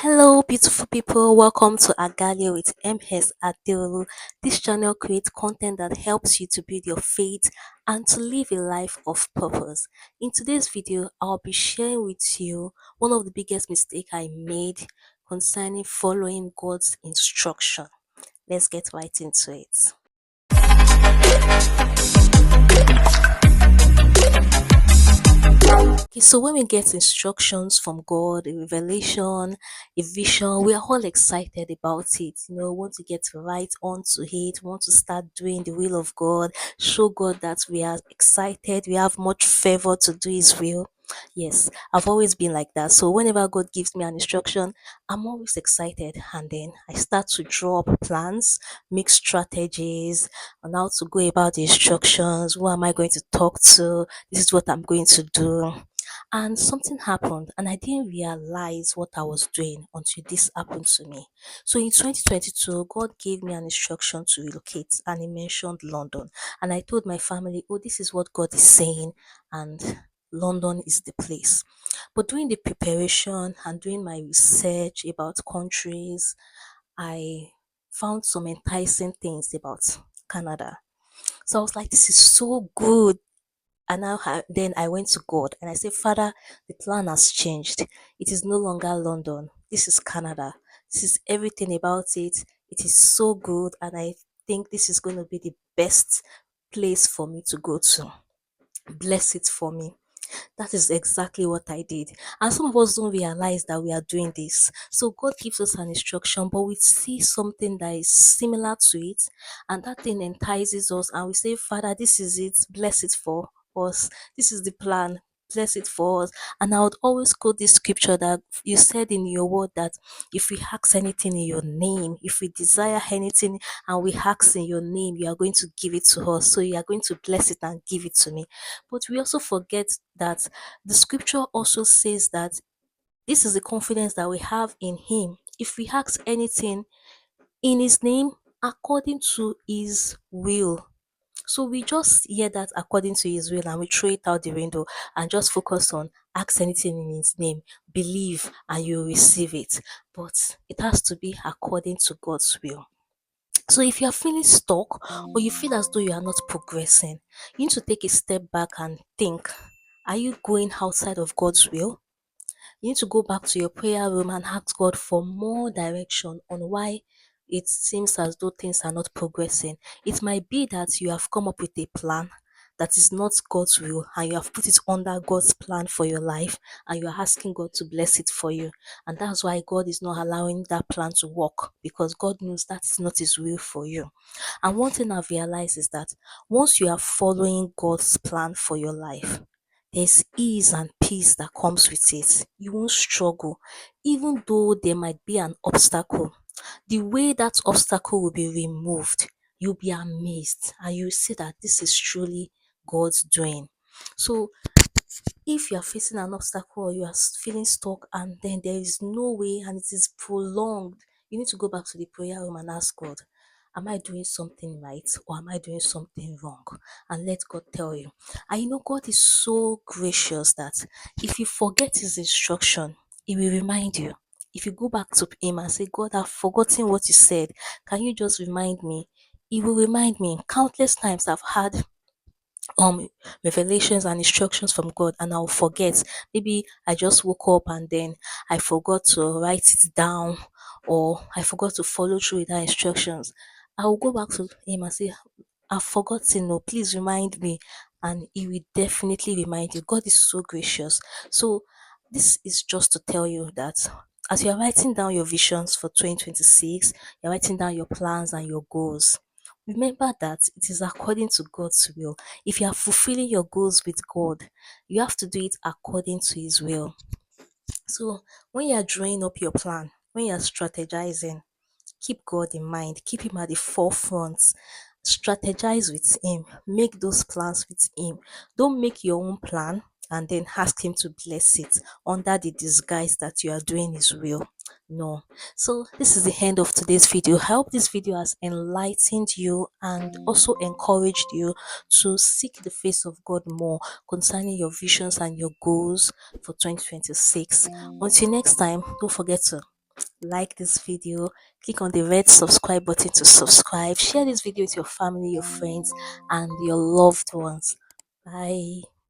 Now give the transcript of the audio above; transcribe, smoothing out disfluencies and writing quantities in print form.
Hello, beautiful people. Welcome to Agalia with MS Adeolu. This channel creates content that helps you to build your faith and to live a life of purpose. In today's video, I'll be sharing with you one of the biggest mistakes I made concerning following God's instruction. Let's get right into it. Okay, so when we get instructions from God, a revelation, a vision, we are all excited about it. Want to get right onto it, want to start doing the will of God, show God that we are excited, we have much favor to do His will. Yes, I've always been like that. So whenever God gives me an instruction, I'm always excited, and then I start to draw up plans, make strategies on how to go about the instructions. Who am I going to talk to? This is what I'm going to do, and something happened, and I didn't realize what I was doing until this happened to me. So in 2022, God gave me an instruction to relocate, and He mentioned London. And I told my family, oh, this is what God is saying, and London is the place. But during the preparation and doing my research about countries, I found some enticing things about Canada. So I was like, this is so good. And then I went to God and I said, Father, the plan has changed. It is no longer London. This is Canada. This is everything about it. It is so good. And I think this is going to be the best place for me to go to. Bless it for me. That is exactly what I did. And some of us don't realize that we are doing this. So God gives us an instruction, but we see something that is similar to it, and that thing entices us, and we say, Father, this is it, bless it for us. This is the plan. Bless it for us. And I would always quote this scripture that you said in your word that if we ask anything in your name, if we desire anything and we ask in your name, you are going to give it to us. So you are going to bless it and give it to me. But we also forget that the scripture also says that this is the confidence that we have in Him. If we ask anything in His name, according to His will. So we just hear that according to His will and we throw it out the window and just focus on ask anything in His name, believe and you receive it. But it has to be according to God's will. So if you are feeling stuck or you feel as though you are not progressing, you need to take a step back and think, are you going outside of God's will? You need to go back to your prayer room and ask God for more direction on why it seems as though things are not progressing. It might be that you have come up with a plan that is not God's will and you have put it under God's plan for your life and you are asking God to bless it for you. And that's why God is not allowing that plan to work, because God knows that is not His will for you. And one thing I've realized is that once you are following God's plan for your life, there's ease and peace that comes with it. You won't struggle, even though there might be an obstacle. The way that obstacle will be removed, you'll be amazed and you'll see that this is truly God's doing. So, if you are facing an obstacle or you are feeling stuck and then there is no way and it is prolonged, you need to go back to the prayer room and ask God, am I doing something right or am I doing something wrong? And let God tell you. And God is so gracious that if you forget His instruction, He will remind you. If you go back to Him and say, God, I've forgotten what you said, can you just remind me? He will remind me. Countless times I've had um revelations and instructions from God and I'll forget. Maybe I just woke up and then I forgot to write it down, or I forgot to follow through with that instructions. I will go back to Him and say, I've forgotten, no, please remind me. And He will definitely remind you. God is so gracious. So this is just to tell you that as you are writing down your visions for 2026, you're writing down your plans and your goals. Remember that it is according to God's will. If you are fulfilling your goals with God, you have to do it according to His will. So when you are drawing up your plan, when you are strategizing, keep God in mind, keep Him at the forefront. Strategize with Him, make those plans with Him. Don't make your own plan and then ask Him to bless it under the disguise that you are doing His will. No. So, this is the end of today's video. I hope this video has enlightened you and also encouraged you to seek the face of God more concerning your visions and your goals for 2026. Until next time, don't forget to like this video, click on the red subscribe button to subscribe, share this video with your family, your friends, and your loved ones. Bye.